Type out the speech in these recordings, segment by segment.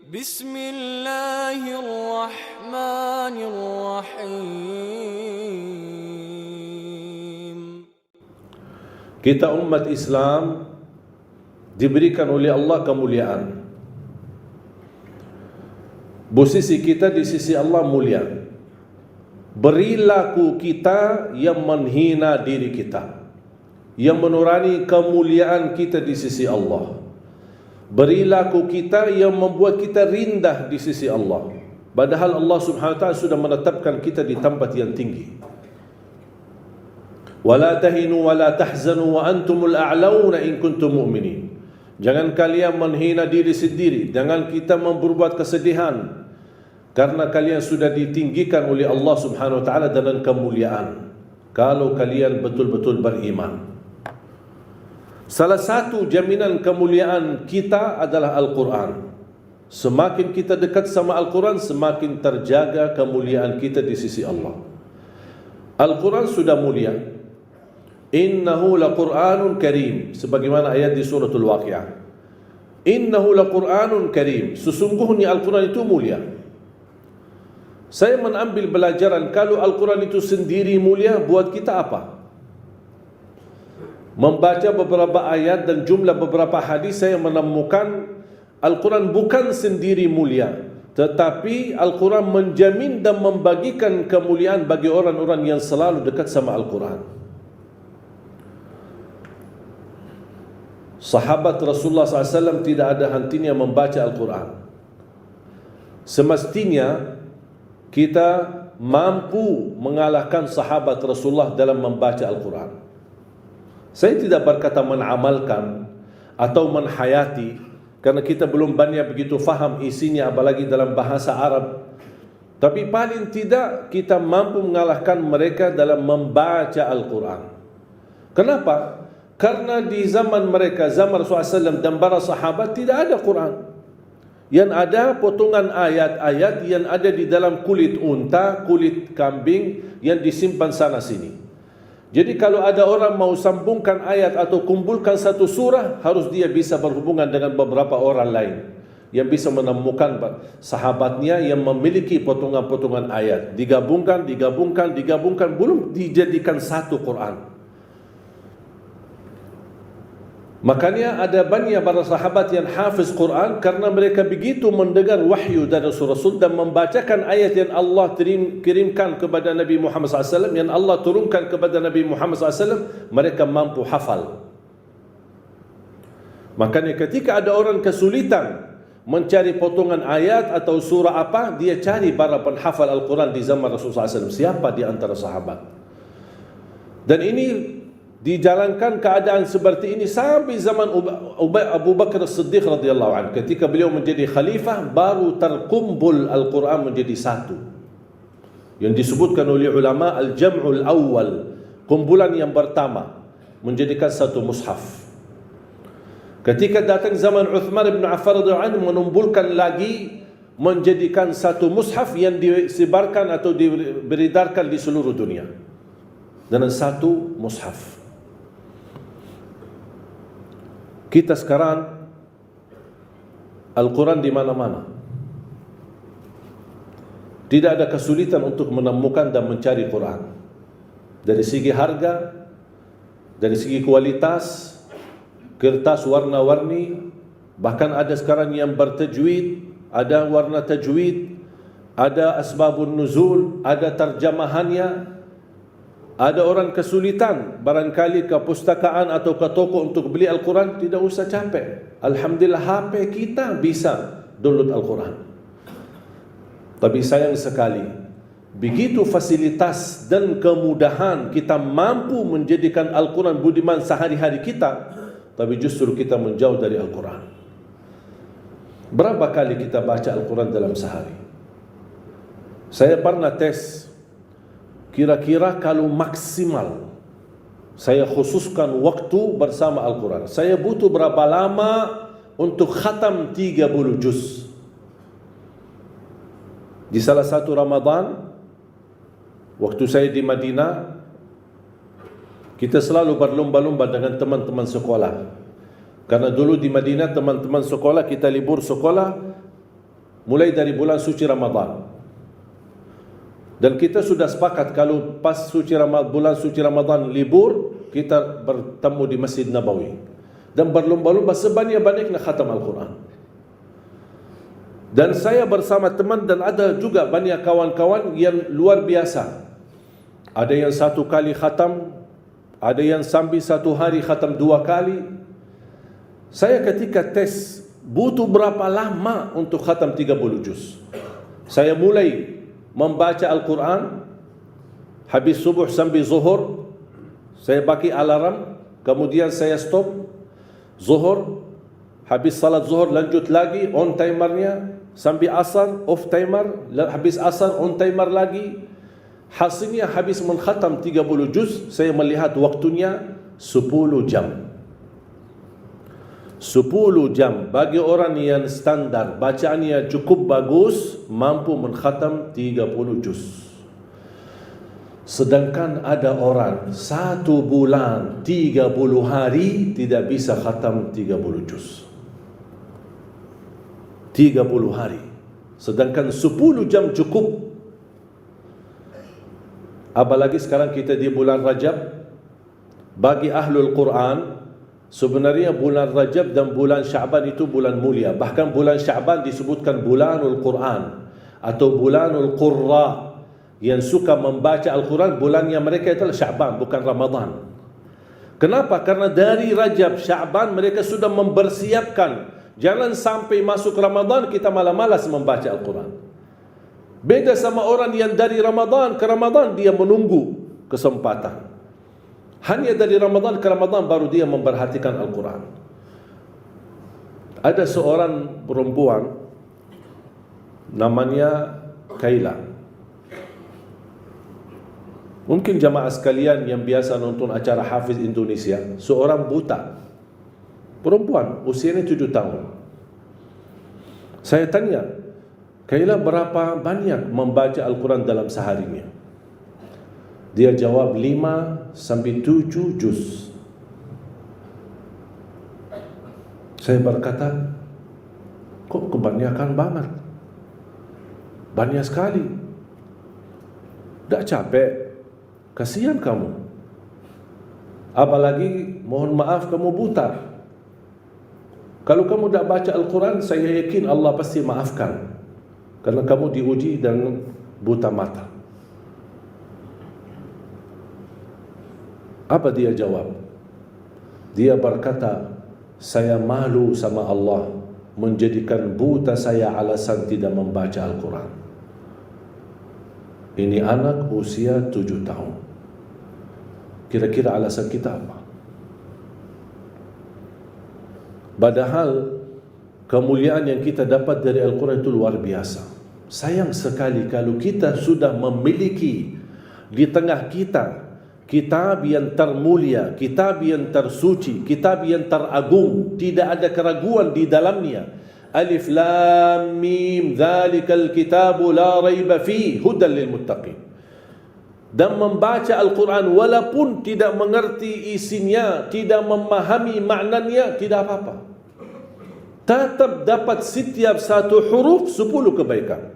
Bismillahirrahmanirrahim. Kita umat Islam diberikan oleh Allah kemuliaan. Posisi kita di sisi Allah mulia. Perilaku kita yang menghina diri kita, yang menurani kemuliaan kita di sisi Allah. Perilaku kita yang membuat kita rendah di sisi Allah, padahal Allah Subhanahu wa taala sudah menetapkan kita di tempat yang tinggi. Wala tahinu wala tahzanu wa antumul a'launa in kuntum mu'minin. Jangan kalian menghina diri sendiri, jangan kita memperbuat kesedihan, karena kalian sudah ditinggikan oleh Allah Subhanahu wa taala dengan kemuliaan kalau kalian betul-betul beriman. Salah satu jaminan kemuliaan kita adalah Al-Quran. Semakin kita dekat sama Al-Quran, semakin terjaga kemuliaan kita di sisi Allah. Al-Quran sudah mulia. Innahu laqur'anun karim, sebagaimana ayat di suratul Waqiah. Innahu laqur'anun karim, sesungguhnya Al-Quran itu mulia. Saya mengambil pelajaran, kalau Al-Quran itu sendiri mulia, buat kita apa? Membaca beberapa ayat dan jumlah beberapa hadis, saya menemukan Al-Quran bukan sendiri mulia, tetapi Al-Quran menjamin dan membagikan kemuliaan bagi orang-orang yang selalu dekat sama Al-Quran. Sahabat Rasulullah SAW tidak ada hentinya membaca Al-Quran. Semestinya kita mampu mengalahkan sahabat Rasulullah dalam membaca Al-Quran. Saya tidak berkata menamalkan atau menhayati, karena kita belum banyak begitu faham isinya, apalagi dalam bahasa Arab. Tapi paling tidak kita mampu mengalahkan mereka dalam membaca Al-Quran. Kenapa? Karena di zaman mereka, zaman Rasulullah SAW dan para sahabat, tidak ada Quran. Yang ada potongan ayat-ayat yang ada di dalam kulit unta, kulit kambing yang disimpan sana sini. Jadi kalau ada orang mau sambungkan ayat atau kumpulkan satu surah, harus dia bisa berhubungan dengan beberapa orang lain yang bisa menemukan sahabatnya yang memiliki potongan-potongan ayat, digabungkan, belum dijadikan satu Quran. Makanya ada banyak para sahabat yang hafiz Quran karena mereka begitu mendengar wahyu dari Rasul dan membacakan ayat yang Allah kirimkan kepada Nabi Muhammad SAW, yang Allah turunkan kepada Nabi Muhammad SAW, mereka mampu hafal. Makanya ketika ada orang kesulitan mencari potongan ayat atau surah apa, dia cari para penghafal Al-Quran di zaman Rasulullah SAW. Siapa di antara sahabat? Dan ini dijalankan keadaan seperti ini sampai zaman Abu Bakar As-Siddiq radhiyallahu anhu. Ketika beliau menjadi khalifah, baru terkumpul Al-Quran menjadi satu, yang disebutkan oleh ulama al-jam'ul awal, kumpulan yang pertama menjadikan satu mushaf. Ketika datang zaman Uthman bin Affan radhiyallahu anhu, menumpulkan lagi menjadikan satu mushaf yang disebarkan atau diberedarkan di seluruh dunia dengan satu mushaf. Kita sekarang Al-Quran di mana-mana. Tidak ada kesulitan untuk menemukan dan mencari Quran. Dari segi harga, dari segi kualitas, kertas warna-warni, bahkan ada sekarang yang bertajwid, ada warna tajwid, ada asbabun nuzul, ada terjemahannya. Ada orang kesulitan barangkali ke pustakaan atau ke toko untuk beli Al-Quran, tidak usah capek. Alhamdulillah HP kita bisa download Al-Quran. Tapi sayang sekali, begitu fasilitas dan kemudahan kita mampu menjadikan Al-Quran budiman sehari-hari kita, tapi justru kita menjauh dari Al-Quran. Berapa kali kita baca Al-Quran dalam sehari? Saya pernah tes, kira-kira kalau maksimal saya khususkan waktu bersama Al-Quran, saya butuh berapa lama untuk khatam 30 juz. Di salah satu Ramadan, waktu saya di Madinah, kita selalu berlomba-lomba dengan teman-teman sekolah. Karena dulu di Madinah teman-teman sekolah, kita libur sekolah, mulai dari bulan suci Ramadan. Dan kita sudah sepakat kalau pas bulan suci Ramadan libur, kita bertemu di Masjid Nabawi dan berlomba-lomba sebanyak-banyaknya khatam Al-Quran. Dan saya bersama teman dan ada juga banyak kawan-kawan yang luar biasa. Ada yang 1 kali khatam, ada yang sambil 1 hari khatam 2 kali. Saya ketika tes butuh berapa lama untuk khatam 30 juz. Saya mulai membaca Al-Quran, habis subuh sampai zuhur, saya bagi alarm, kemudian saya stop, zuhur, habis salat zuhur lanjut lagi, on timernya, sampai asar, off timer, habis asar, on timer lagi. Hasilnya habis mengkhatam 30 juz, saya melihat waktunya 10 jam. 10 jam bagi orang yang standar bacaannya cukup bagus mampu mengkhatam 30 juz. Sedangkan ada orang 1 bulan 30 hari tidak bisa khatam 30 juz. 30 hari. Sedangkan 10 jam cukup. Apalagi sekarang kita di bulan Rajab. Bagi ahlul Quran, sebenarnya bulan Rajab dan bulan Sya'ban itu bulan mulia. Bahkan bulan Sya'ban disebutkan bulanul Quran atau bulanul Qurra. Yang suka membaca Al-Quran, bulannya mereka adalah Sya'ban, bukan Ramadan. Kenapa? Karena dari Rajab, Sya'ban mereka sudah mempersiapkan. Jangan sampai masuk Ramadan kita malas-malas membaca Al-Quran. Beda sama orang yang dari Ramadan ke Ramadan dia menunggu kesempatan. Hanya dari Ramadan ke Ramadan baru dia memperhatikan Al-Quran. Ada seorang perempuan namanya Kaila. Mungkin jamaah sekalian yang biasa nonton acara Hafiz Indonesia, seorang buta perempuan usianya 7 tahun. Saya tanya, Kaila berapa banyak membaca Al-Quran dalam seharinya? Dia jawab 5 sampai 7 juz. Saya berkata, kok kebanyakan banget? Banyak sekali. Tak capek? Kasihan kamu. Apalagi mohon maaf kamu buta. Kalau kamu tak baca Al-Quran, saya yakin Allah pasti maafkan. Karena kamu diuji dengan buta mata. Apa dia jawab? Dia berkata, saya malu sama Allah menjadikan buta saya alasan tidak membaca Al-Quran. Ini anak usia 7 tahun. Kira-kira alasan kita apa? Padahal kemuliaan yang kita dapat dari Al-Quran itu luar biasa. Sayang sekali kalau kita sudah memiliki di tengah kita kitab yang termulia, kitab yang tersuci, kitab yang teragung, tidak ada keraguan di dalamnya. Alif Lam Mim, dzalikal kitabu la raiba fihi hudan lil muttaqin. Dan membaca Al-Quran walaupun tidak mengerti isinya, tidak memahami maknanya, tidak apa-apa. Tetap dapat setiap satu huruf 10 kebaikan.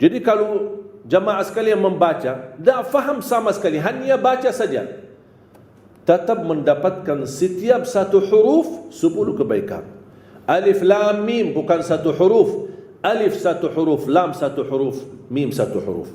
Jadi kalau jamaah sekalian membaca, tak faham sama sekali, hanya baca saja, tetap mendapatkan setiap satu huruf 10 kebaikan. Alif Lam Mim bukan satu huruf. Alif satu huruf, Lam satu huruf, Mim satu huruf.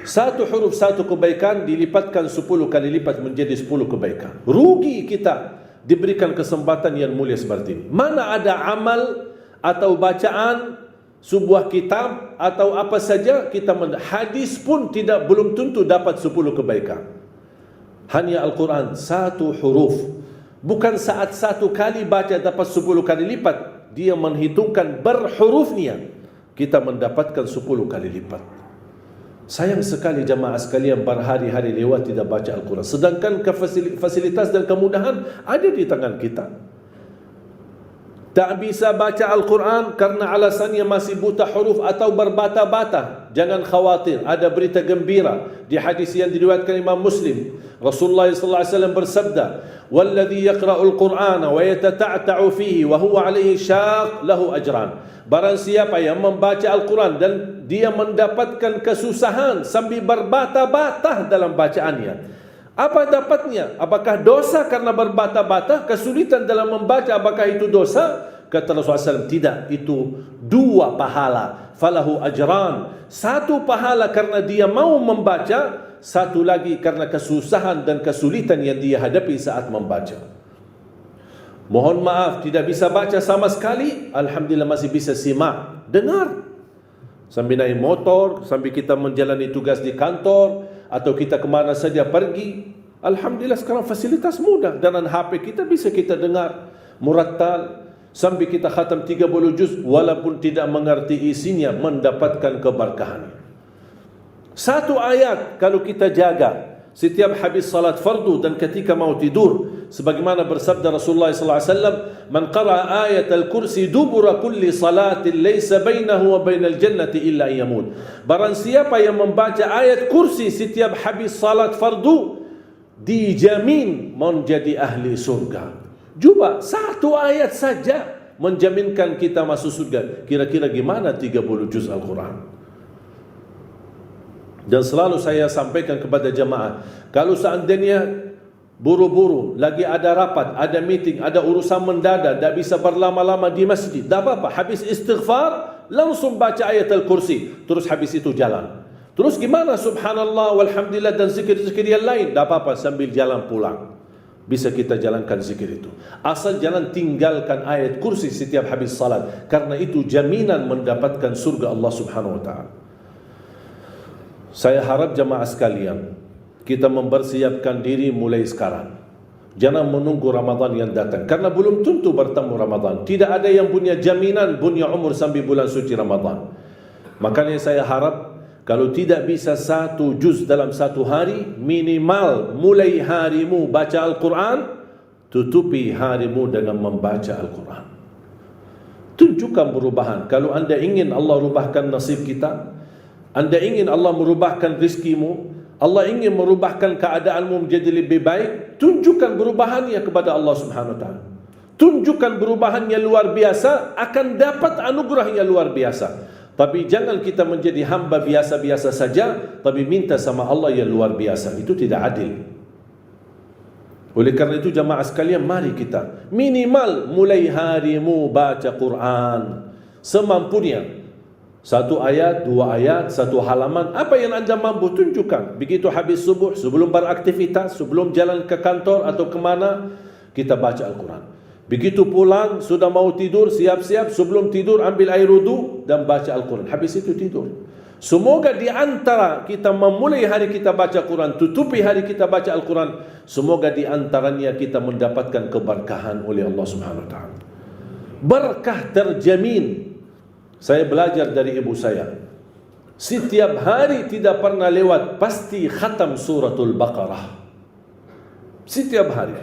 Satu huruf satu kebaikan dilipatkan 10 kali lipat menjadi 10 kebaikan. Rugi kita diberikan kesempatan yang mulia seperti ini. Mana ada amal atau bacaan sebuah kitab atau apa saja kita hadis pun belum tentu dapat 10 kebaikan. Hanya Al-Quran satu huruf. Bukan saat satu kali baca dapat 10 kali lipat. Dia menghitungkan berhurufnya. Kita mendapatkan 10 kali lipat. Sayang sekali jamaah sekalian berhari-hari lewat tidak baca Al-Quran. Sedangkan fasilitas dan kemudahan ada di tangan kita. Tak bisa baca Al-Quran karena alasannya masih buta huruf atau berbata-bata. Jangan khawatir, ada berita gembira di hadis yang diriwayatkan Imam Muslim. Rasulullah SAW bersabda, "Walladhi yaqra'ul Qur'ana wa yatata'ta'u fihi wa huwa 'alaihi syaq lahu ajran." Barang siapa yang membaca Al-Quran dan dia mendapatkan kesusahan sambil berbata-bata dalam bacaannya, apa dapatnya? Apakah dosa karena berbata-bata? Kesulitan dalam membaca, apakah itu dosa? Kata Rasulullah SAW, tidak, itu 2 pahala. Falahu ajran. 1 pahala karena dia mau membaca, 1 lagi karena kesusahan dan kesulitan yang dia hadapi saat membaca. Mohon maaf, tidak bisa baca sama sekali. Alhamdulillah masih bisa simak, dengar. Sambil naik motor, sambil kita menjalani tugas di kantor, atau kita kemana saja pergi. Alhamdulillah sekarang fasilitas mudah. Dengan HP kita bisa kita dengar murattal sambil kita khatam 30 juz walaupun tidak mengerti isinya, mendapatkan keberkahan. 1 ayat kalau kita jaga setiap habis salat fardu dan ketika mau tidur, sebagaimana bersabda Rasulullah SAW, "Man qara'a ayat al-kursi dubura kulli salatin laysa bainahu wa bainal jannati illa yamut." Barang siapa yang membaca ayat kursi setiap habis salat fardu, dijamin menjadi ahli surga. Cuba 1 ayat saja menjaminkan kita masuk surga. Kira-kira gimana 30 juz Al-Quran? Dan selalu saya sampaikan kepada jemaah, kalau seandainya buru-buru, lagi ada rapat, ada meeting, ada urusan mendadak, tak bisa berlama-lama di masjid, tak apa-apa, habis istighfar langsung baca ayat al-kursi, terus habis itu jalan. Terus gimana? Subhanallah walhamdulillah dan zikir-zikir yang lain, tak apa-apa, sambil jalan pulang bisa kita jalankan zikir itu. Asal jangan tinggalkan ayat kursi setiap habis salat, karena itu jaminan mendapatkan surga Allah Subhanahu wa taala. Saya harap jemaah sekalian, kita mempersiapkan diri mulai sekarang. Jangan menunggu Ramadan yang datang, karena belum tentu bertemu Ramadan. Tidak ada yang punya jaminan punya umur sampai bulan suci Ramadan. Makanya saya harap, kalau tidak bisa 1 juz dalam 1 hari, minimal mulai harimu baca Al-Quran, tutupi harimu dengan membaca Al-Quran. Tunjukkan perubahan. Kalau anda ingin Allah rubahkan nasib kita, anda ingin Allah merubahkan rizkimu, Allah ingin merubahkan keadaanmu menjadi lebih baik, tunjukkan perubahannya kepada Allah Subhanahu wa taala. Tunjukkan perubahan yang luar biasa, akan dapat anugerah yang luar biasa. Tapi jangan kita menjadi hamba biasa-biasa saja, tapi minta sama Allah yang luar biasa. Itu tidak adil. Oleh karena itu jamaah sekalian, mari kita minimal mulai harimu baca Quran semampunya. 1 ayat, 2 ayat, 1 halaman, apa yang anda mampu tunjukkan. Begitu habis subuh, sebelum beraktivitas, sebelum jalan ke kantor atau kemana, kita baca Al-Quran. Begitu pulang, sudah mau tidur, siap-siap, sebelum tidur ambil air wudu dan baca Al-Quran. Habis itu tidur. Semoga di antara kita memulai hari kita baca Quran, tutupi hari kita baca Al-Quran, semoga di antaranya kita mendapatkan keberkahan oleh Allah Subhanahu wa taala. Berkah terjamin. Saya belajar dari ibu saya, setiap hari tidak pernah lewat pasti khatam suratul Baqarah. Setiap hari.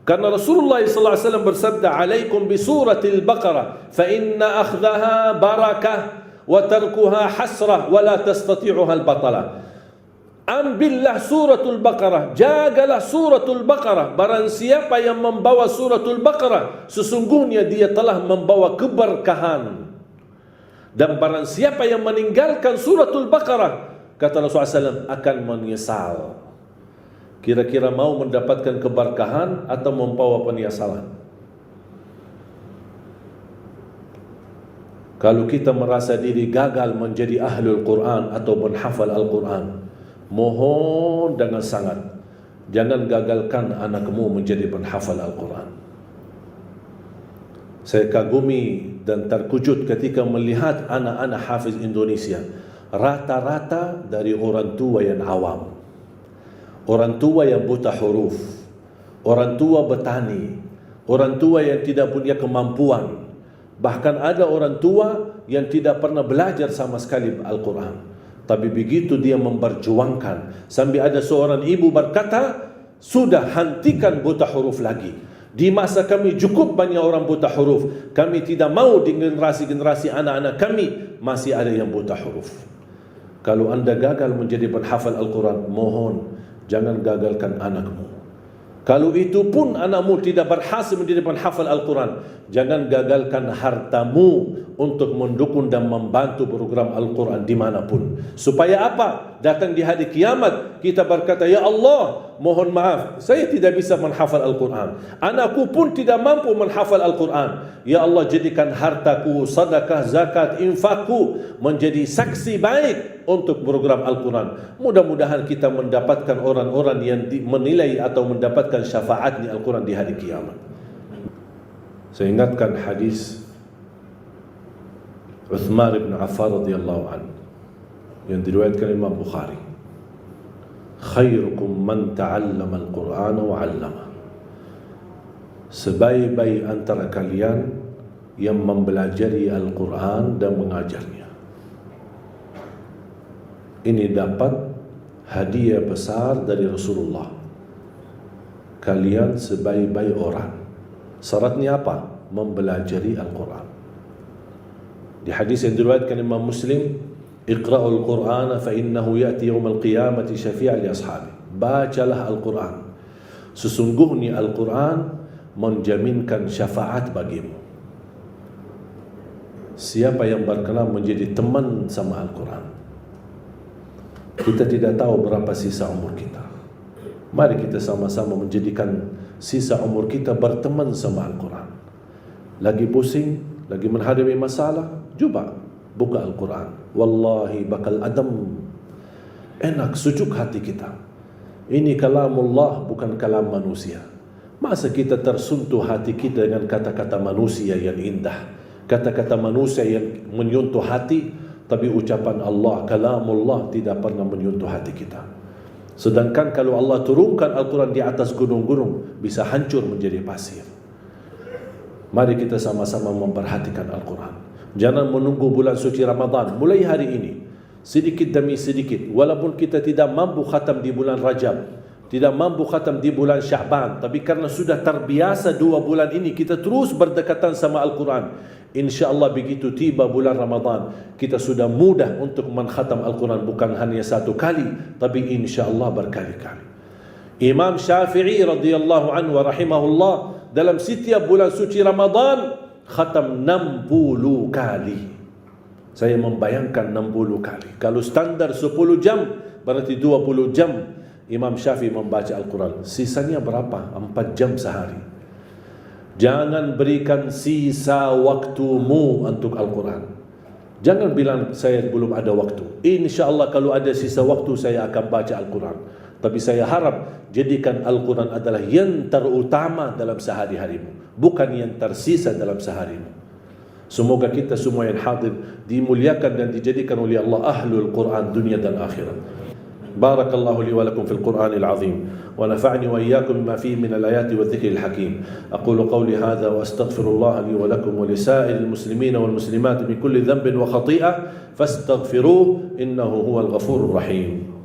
Karena Rasulullah SAW bersabda, "Alaikum bi suratil Baqarah, fa inna akhdaha barakah wa tarkuha hasrah wa la tastati'uha al-batalah." Ambillah suratul Baqarah, jagalah suratul Baqarah. Barang siapa yang membawa suratul Baqarah, sesungguhnya dia telah membawa keberkahan. Dan barang siapa yang meninggalkan suratul Baqarah, kata Rasulullah SAW, akan menyesal. Kira-kira mau mendapatkan keberkahan atau membawa penyesalan? Kalau kita merasa diri gagal menjadi ahlul Quran atau penghafal Al-Quran, mohon dengan sangat, jangan gagalkan anakmu menjadi penghafal Al-Quran. Saya kagumi dan terkejut ketika melihat anak-anak hafiz Indonesia, rata-rata dari orang tua yang awam, orang tua yang buta huruf, orang tua petani, orang tua yang tidak punya kemampuan. Bahkan ada orang tua yang tidak pernah belajar sama sekali Al-Quran. Tapi begitu dia memperjuangkan, sampai ada seorang ibu berkata, sudah hentikan buta huruf lagi. Di masa kami cukup banyak orang buta huruf. Kami tidak mau di generasi-generasi anak-anak kami masih ada yang buta huruf. Kalau anda gagal menjadi penghafal Al-Quran, mohon jangan gagalkan anakmu. Kalau itu pun anakmu tidak berhasil menjadi penghafal Al-Quran, jangan gagalkan hartamu untuk mendukung dan membantu program Al-Quran dimanapun. Supaya apa? Datang di hari kiamat, kita berkata, ya Allah, mohon maaf, saya tidak bisa menghafal Al-Quran. Anakku pun tidak mampu menghafal Al-Quran. Ya Allah, jadikan hartaku, sedekah, zakat, infakku menjadi saksi baik untuk program Al-Quran. Mudah-mudahan kita mendapatkan orang-orang yang menilai atau mendapatkan syafaatnya Al-Quran di hari kiamat. Saya ingatkan hadis Uthman bin Affan radhiyallahu anhu yang diriwayatkan Imam Bukhari. Khairukum man ta'allama al-Qur'ana wa 'allama. Sebaik-baik antara kalian yang mempelajari Al-Quran dan mengajarnya. Ini dapat hadiah besar dari Rasulullah. Kalian sebaik-baik orang. Syaratnya apa? Mempelajari Al-Quran. Di hadis yang diriwayatkan Imam Muslim, Iqra'ul Qur'ana fa innahu ya'ti yawmal qiyamati syafi'an li ashabi. Bacalah Al-Quran. Sesungguhnya Al-Quran menjaminkan syafaat bagimu. Siapa yang berkenan menjadi teman sama Al-Quran? Kita tidak tahu berapa sisa umur kita. Mari kita sama-sama menjadikan sisa umur kita berteman sama Al-Quran. Lagi pusing, lagi menghadapi masalah, coba buka Al-Quran. Wallahi bakal adem, enak, sejuk hati kita. Ini kalamullah, bukan kalam manusia. Masa kita tersentuh hati kita dengan kata-kata manusia yang indah, kata-kata manusia yang menyentuh hati, tapi ucapan Allah, kalamullah tidak pernah menyentuh hati kita. Sedangkan kalau Allah turunkan Al-Quran di atas gunung-gunung, bisa hancur menjadi pasir. Mari kita sama-sama memperhatikan Al-Quran. Jangan menunggu bulan suci Ramadan. Mulai hari ini, sedikit demi sedikit, walaupun kita tidak mampu khatam di bulan Rajab, tidak mampu khatam di bulan Sya'ban, tapi karena sudah terbiasa 2 bulan ini, kita terus berdekatan sama Al-Quran. InsyaAllah begitu tiba bulan Ramadan, kita sudah mudah untuk mengkhatam Al-Quran, bukan hanya 1 kali, tapi insyaAllah berkali-kali. Imam Syafi'i radhiyallahu anhu wa rahimahullah, dalam setiap bulan suci Ramadan khatam 60 kali. Saya membayangkan 60 kali. Kalau standar 10 jam, berarti 20 jam Imam Syafi'i membaca Al-Quran. Sisanya berapa? 4 jam sehari. Jangan berikan sisa waktumu untuk Al-Quran. Jangan bilang saya belum ada waktu. InsyaAllah kalau ada sisa waktu saya akan baca Al-Quran. Tapi saya harap jadikan Al-Quran adalah yang terutama dalam sehari-harimu, bukan yang tersisa dalam seharimu. Semoga kita semua yang hadir dimuliakan dan dijadikan oleh Allah ahlul Quran dunia dan akhirat. Barakallahu li wa lakum fil Qur'anil azim wa nafa'ni wa iyyakum bima fihi min al-ayati wa dhikril hakim. Aqulu qawli hadha wa astaghfirullah li wa lakum wa li sa'iril muslimin wal muslimat min kulli dhanbin wa khati'ah fastaghfiruhu innahu huwal ghafurur rahim.